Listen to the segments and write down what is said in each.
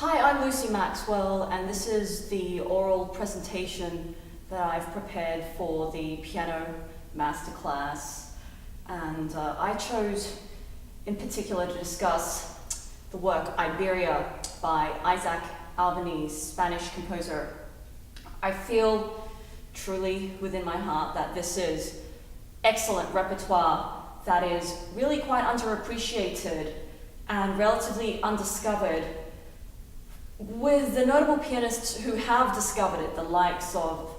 Hi, I'm Lucy Maxwell, and this is the oral presentation that I've prepared for the piano masterclass. And I chose in particular to discuss the work Iberia by Albéniz, Spanish composer. I feel truly within my heart that this is excellent repertoire that is really quite underappreciated and relatively undiscovered, with the notable pianists who have discovered it, the likes of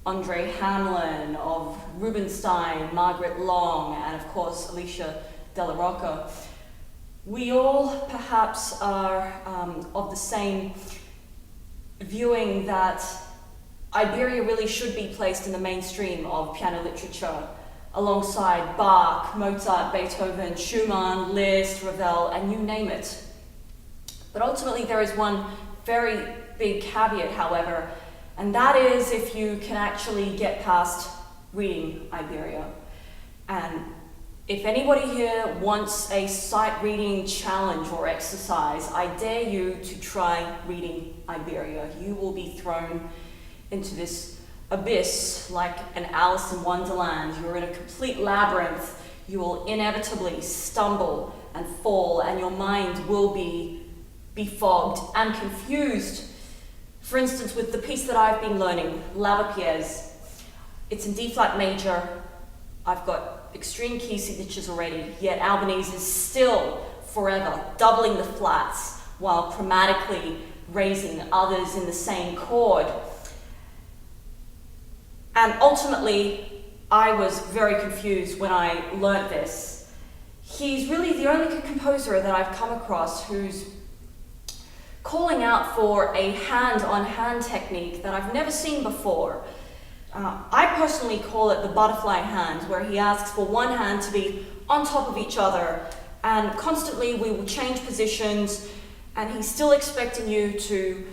Andre Hamlin, of Rubinstein, Margaret Long, and of course Alicia Della Rocca. We all perhaps are of the same viewing that Iberia really should be placed in the mainstream of piano literature, alongside Bach, Mozart, Beethoven, Schumann, Liszt, Ravel, and you name it. But ultimately there is one very big caveat, however, and that is if you can actually get past reading Iberia. And if anybody here wants a sight reading challenge or exercise, I dare you to try reading Iberia. You will be thrown into this abyss like an Alice in Wonderland. You're in a complete labyrinth. You will inevitably stumble and fall, and your mind will be befogged and confused. For instance, with the piece that I've been learning, Lavapiés, it's in D flat major. I've got extreme key signatures already, yet Albéniz is still forever doubling the flats while chromatically raising others in the same chord. And ultimately, I was very confused when I learnt this. He's really the only composer that I've come across who's calling out for a hand-on-hand technique that I've never seen before. I personally call it the butterfly hand, where he asks for one hand to be on top of each other, and constantly we will change positions, and he's still expecting you to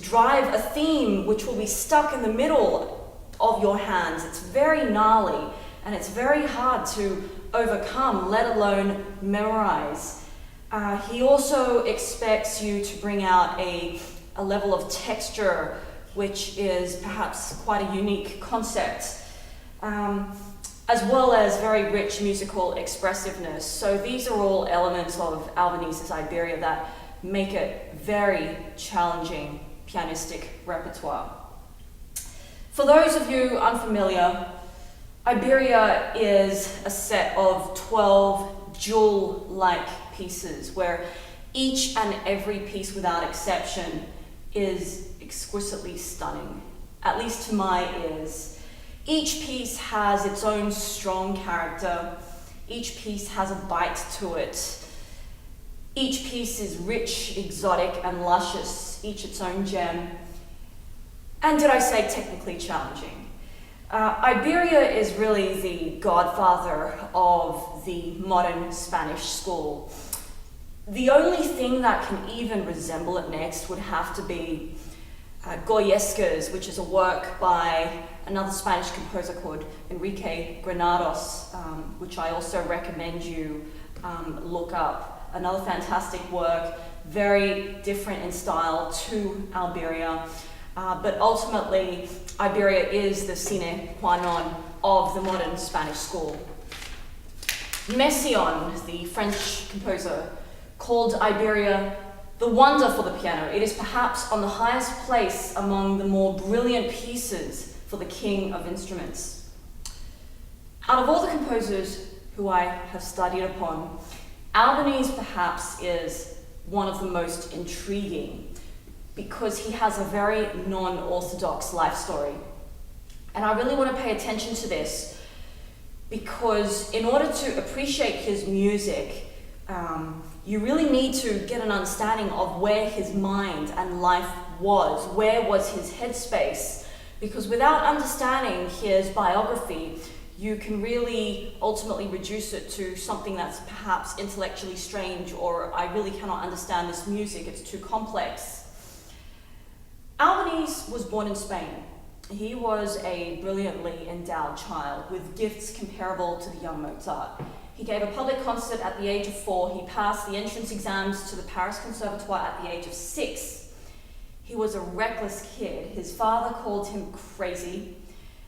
drive a theme which will be stuck in the middle of your hands. It's very gnarly, and it's very hard to overcome, let alone memorize. He also expects you to bring out a level of texture, which is perhaps quite a unique concept, as well as very rich musical expressiveness. So these are all elements of Albéniz's Iberia that make it very challenging pianistic repertoire. For those of you unfamiliar, Iberia is a set of 12 jewel-like pieces where each and every piece without exception is exquisitely stunning, at least to my ears. Each piece has its own strong character. Each piece has a bite to it. Each piece is rich, exotic, and luscious, each its own gem. And did I say technically challenging? Iberia is really the godfather of the modern Spanish school. The only thing that can even resemble it next would have to be Goyescas, which is a work by another Spanish composer called Enrique Granados, which I also recommend you look up. Another fantastic work, very different in style to Iberia. But ultimately, Iberia is the sine qua non of the modern Spanish school. Messiaen, the French composer, called Iberia the wonder for the piano. It is perhaps on the highest place among the more brilliant pieces for the king of instruments. Out of all the composers who I have studied upon, Albéniz perhaps is one of the most intriguing, because he has a very non-orthodox life story. And I really want to pay attention to this, because in order to appreciate his music, you really need to get an understanding of where his mind and life was, where was his headspace, because without understanding his biography, you can really ultimately reduce it to something that's perhaps intellectually strange, or I really cannot understand this music, it's too complex. Albéniz was born in Spain. He was a brilliantly endowed child with gifts comparable to the young Mozart. He gave a public concert at the age of 4. He passed the entrance exams to the Paris Conservatoire at the age of 6. He was a reckless kid. His father called him crazy,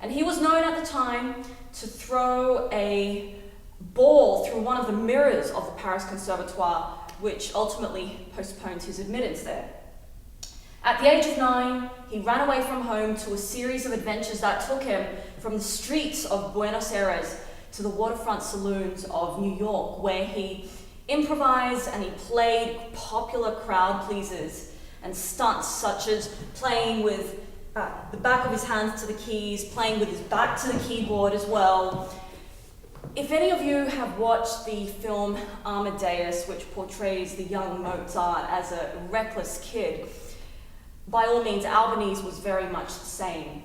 and he was known at the time to throw a ball through one of the mirrors of the Paris Conservatoire, which ultimately postponed his admittance there. At the age of 9, he ran away from home to a series of adventures that took him from the streets of Buenos Aires to the waterfront saloons of New York, where he improvised and he played popular crowd pleasers and stunts such as playing with the back of his hands to the keys, playing with his back to the keyboard as well. If any of you have watched the film Amadeus, which portrays the young Mozart as a reckless kid, by all means, Albéniz was very much the same.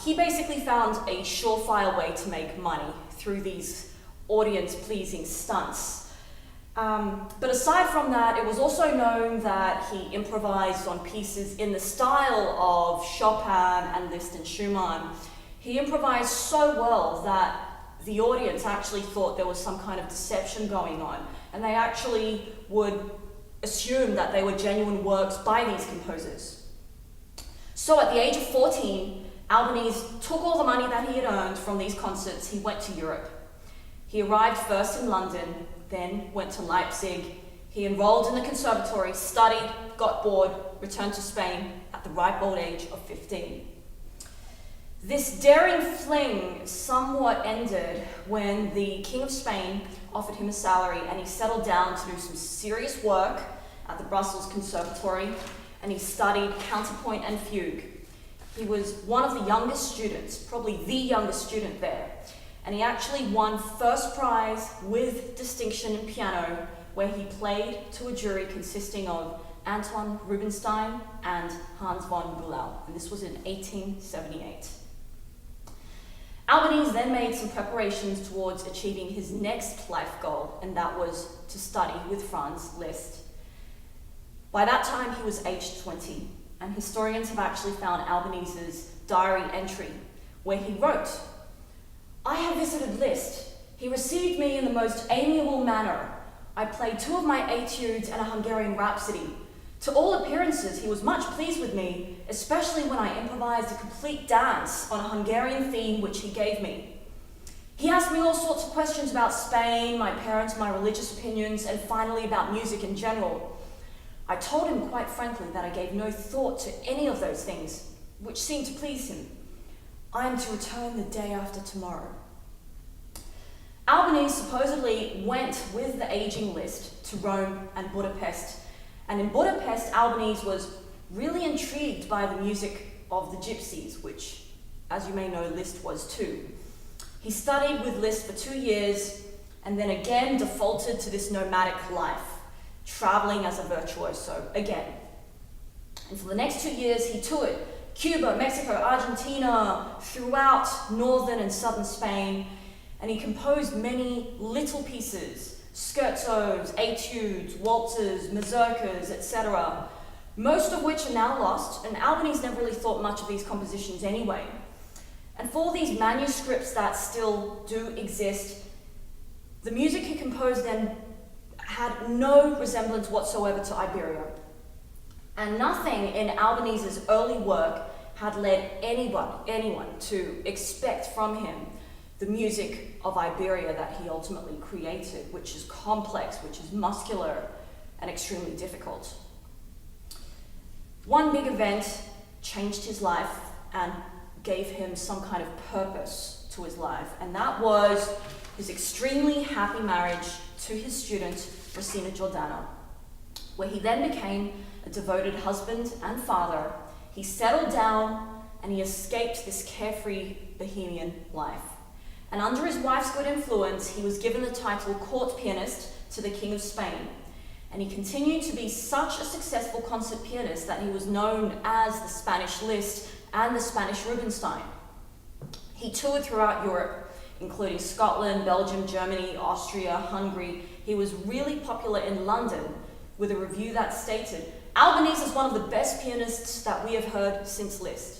He basically found a surefire way to make money through these audience-pleasing stunts. But aside from that, it was also known that he improvised on pieces in the style of Chopin and Liszt and Schumann. He improvised so well that the audience actually thought there was some kind of deception going on, and they actually would assume that they were genuine works by these composers. So at the age of 14, Albéniz took all the money that he had earned from these concerts. He went to Europe. He arrived first in London, then went to Leipzig. He enrolled in the conservatory, studied, got bored, returned to Spain at the ripe old age of 15. This daring fling somewhat ended when the King of Spain offered him a salary, and he settled down to do some serious work at the Brussels Conservatory, and he studied counterpoint and fugue. He was one of the youngest students, probably the youngest student there, and he actually won first prize with distinction in piano, where he played to a jury consisting of Antoine Rubinstein and Hans von Bülow, and this was in 1878. Albéniz then made some preparations towards achieving his next life goal, and that was to study with Franz Liszt. By that time, he was aged 20, and historians have actually found Albéniz's diary entry, where he wrote, "I have visited Liszt. He received me in the most amiable manner. I played 2 of my etudes and a Hungarian rhapsody. To all appearances, he was much pleased with me, especially when I improvised a complete dance on a Hungarian theme which he gave me. He asked me all sorts of questions about Spain, my parents, my religious opinions, and finally about music in general. I told him quite frankly that I gave no thought to any of those things, which seemed to please him. I am to return the day after tomorrow." Albéniz supposedly went with the aging Liszt to Rome and Budapest. And in Budapest, Albéniz was really intrigued by the music of the Gypsies, which, as you may know, Liszt was too. He studied with Liszt for 2 years, and then again defaulted to this nomadic life, traveling as a virtuoso again. And for the next 2 years, he toured Cuba, Mexico, Argentina, throughout northern and southern Spain, and he composed many little pieces, scherzos, etudes, waltzes, mazurkas, etc., most of which are now lost, and Albéniz never really thought much of these compositions anyway. And for these manuscripts that still do exist, the music he composed then had no resemblance whatsoever to Iberia. And nothing in Albéniz's early work had led anyone to expect from him the music of Iberia that he ultimately created, which is complex, which is muscular, and extremely difficult. One big event changed his life and gave him some kind of purpose to his life, and that was his extremely happy marriage to his student, Rosina Giordano, where he then became a devoted husband and father. He settled down and he escaped this carefree bohemian life. And under his wife's good influence, he was given the title court pianist to the King of Spain. And he continued to be such a successful concert pianist that he was known as the Spanish Liszt and the Spanish Rubinstein. He toured throughout Europe, including Scotland, Belgium, Germany, Austria, Hungary. He was really popular in London, with a review that stated, "Albéniz is one of the best pianists that we have heard since Liszt."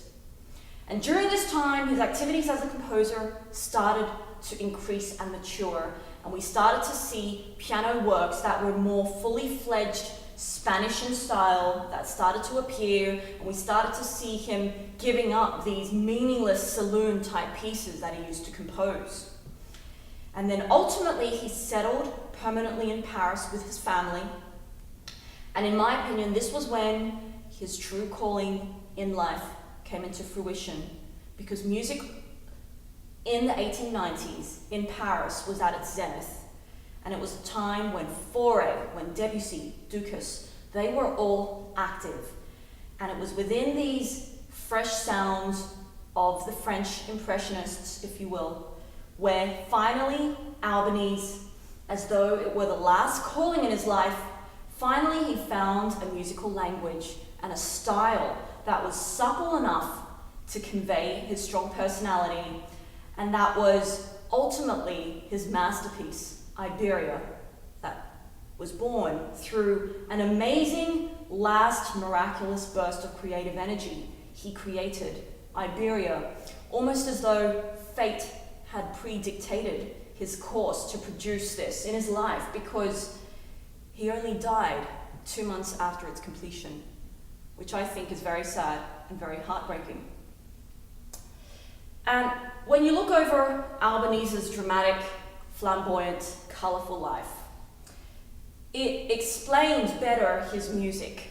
And during this time, his activities as a composer started to increase and mature, and we started to see piano works that were more fully fledged Spanish in style that started to appear, and we started to see him giving up these meaningless saloon type pieces that he used to compose. And then ultimately he settled permanently in Paris with his family. And in my opinion, this was when his true calling in life came into fruition, because music in the 1890s in Paris was at its zenith. And it was a time when Fauré, when Debussy, Dukas, they were all active. And it was within these fresh sounds of the French Impressionists, if you will, where finally Albéniz, as though it were the last calling in his life, finally he found a musical language and a style that was supple enough to convey his strong personality, and that was ultimately his masterpiece, Iberia, that was born through an amazing last miraculous burst of creative energy. He created Iberia, almost as though fate had predictated his course to produce this in his life, because he only died 2 months after its completion, which I think is very sad and very heartbreaking. And when you look over Albéniz's dramatic, flamboyant, colourful life, it explains better his music.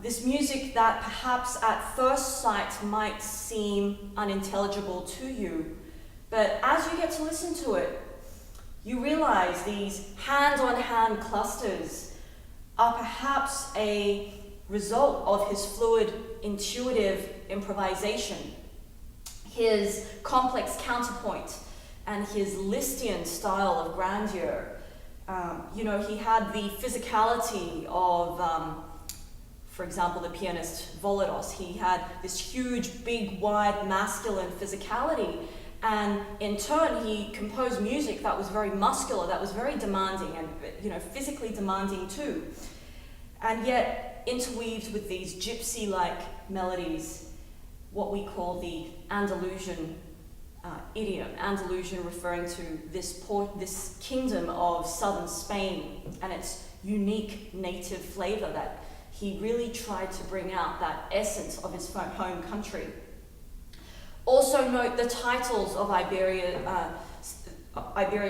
This music that perhaps at first sight might seem unintelligible to you, but as you get to listen to it, you realize these hand-on-hand clusters are perhaps a result of his fluid, intuitive improvisation, his complex counterpoint, and his Lisztian style of grandeur. He had the physicality of, for example, the pianist Volodos. He had this huge, big, wide, masculine physicality, and in turn he composed music that was very muscular, that was very demanding, and physically demanding too, and yet interweaved with these gypsy-like melodies, what we call the Andalusian idiom. Andalusian referring to this kingdom of southern Spain and its unique native flavor that he really tried to bring out, that essence of his home country. Also note the titles of Iberia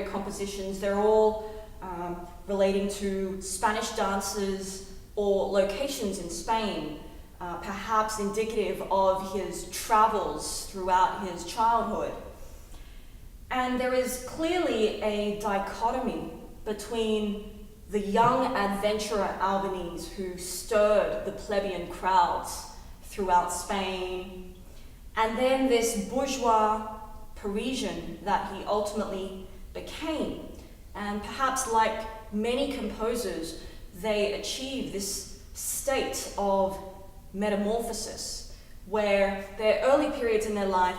compositions. They're all relating to Spanish dances or locations in Spain, perhaps indicative of his travels throughout his childhood. And there is clearly a dichotomy between the young adventurer Albéniz, who stirred the plebeian crowds throughout Spain, and then this bourgeois Parisian that he ultimately became. And perhaps like many composers, they achieve this state of metamorphosis, where their early periods in their life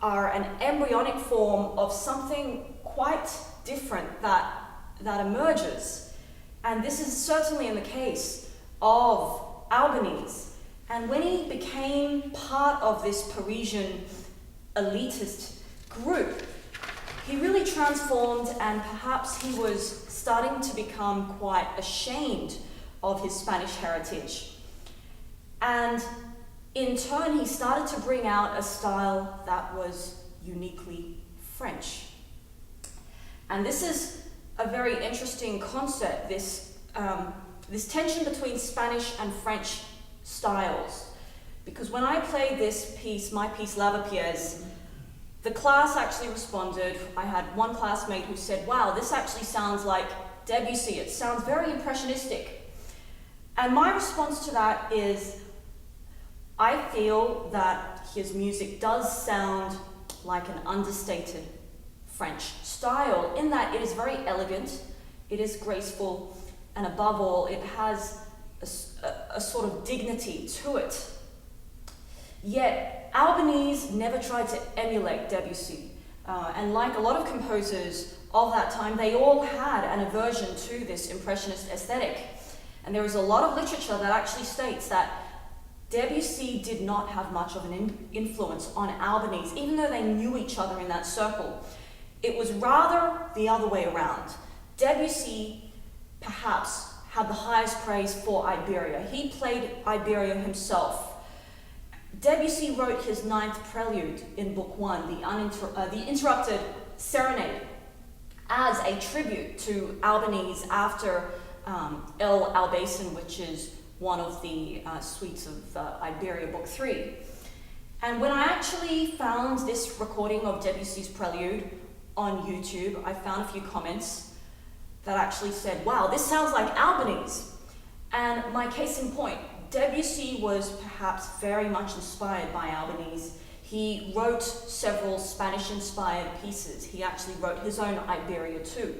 are an embryonic form of something quite different that emerges. And this is certainly in the case of Albéniz. And when he became part of this Parisian elitist group, he really transformed, and perhaps he was starting to become quite ashamed of his Spanish heritage. And in turn, he started to bring out a style that was uniquely French. And this is a very interesting concept, this tension between Spanish and French styles. Because when I played this piece, my piece Lavapiés, the class actually responded. I had one classmate who said, "Wow, this actually sounds like Debussy. It sounds very impressionistic." And my response to that is, I feel that his music does sound like an understated French style, in that it is very elegant, it is graceful, and above all, it has a sort of dignity to it. Yet, Albéniz never tried to emulate Debussy. And like a lot of composers of that time, they all had an aversion to this impressionist aesthetic. And there is a lot of literature that actually states that Debussy did not have much of an influence on Albéniz, even though they knew each other in that circle. It was rather the other way around. Debussy perhaps had the highest praise for Iberia. He played Iberia himself. Debussy wrote his 9th prelude in Book 1, the Interrupted Serenade, as a tribute to Albéniz after El Albéniz, which is one of the suites of Iberia, Book 3. And when I actually found this recording of Debussy's prelude on YouTube, I found a few comments that actually said, wow, this sounds like Albéniz. And my case in point, Debussy was perhaps very much inspired by Albéniz. He wrote several Spanish-inspired pieces. He actually wrote his own Iberia too.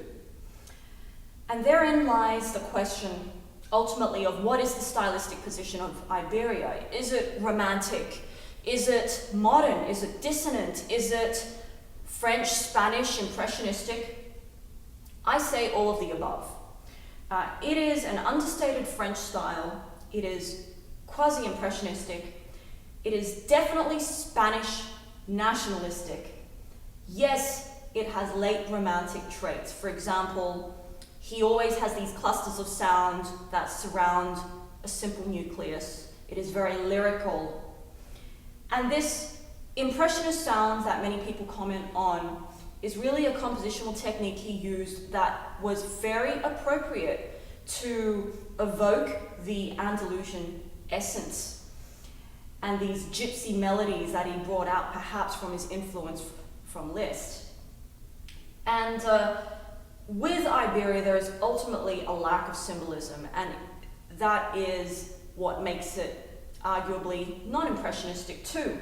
And therein lies the question, ultimately, of what is the stylistic position of Iberia? Is it romantic? Is it modern? Is it dissonant? Is it French, Spanish, impressionistic? I say all of the above. It is an understated French style. It is quasi-impressionistic. It is definitely Spanish nationalistic. Yes, it has late romantic traits. For example, he always has these clusters of sound that surround a simple nucleus. It is very lyrical. And this impressionist sound that many people comment on is really a compositional technique he used that was very appropriate to evoke the Andalusian essence and these gypsy melodies that he brought out perhaps from his influence from Liszt. And with Iberia, there is ultimately a lack of symbolism, and that is what makes it arguably non-impressionistic too.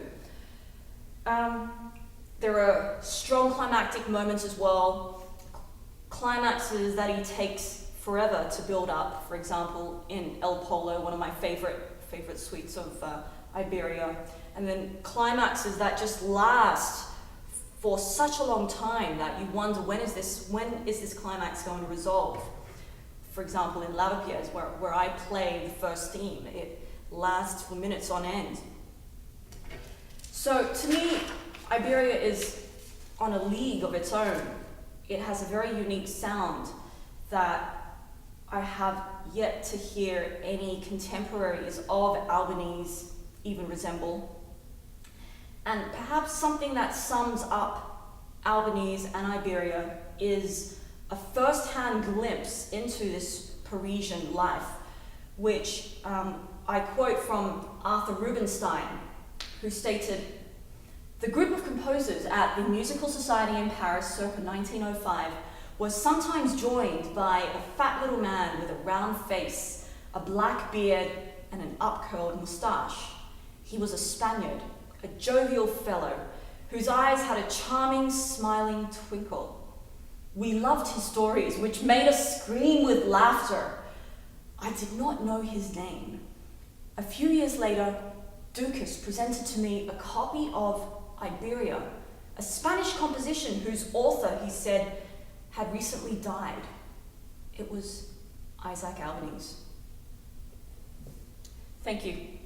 There are strong climactic moments as well, climaxes that he takes forever to build up. For example, in El Polo, one of my favorite suites of Iberia, and then climaxes that just last for such a long time that you wonder when is this climax going to resolve. For example, in Lavapiés, where I play the first theme, it lasts for minutes on end. So to me, Iberia is on a league of its own. It has a very unique sound that I have yet to hear any contemporaries of Albéniz even resemble. And perhaps something that sums up Albéniz and Iberia is a first-hand glimpse into this Parisian life, which I quote from Arthur Rubinstein, who stated, "The group of composers at the Musical Society in Paris circa 1905 was sometimes joined by a fat little man with a round face, a black beard, and an up-curled moustache. He was a Spaniard, a jovial fellow, whose eyes had a charming, smiling twinkle. We loved his stories, which made us scream with laughter. I did not know his name. A few years later, Ducas presented to me a copy of Iberia, a Spanish composition whose author, he said, had recently died. It was Isaac Albéniz." Thank you.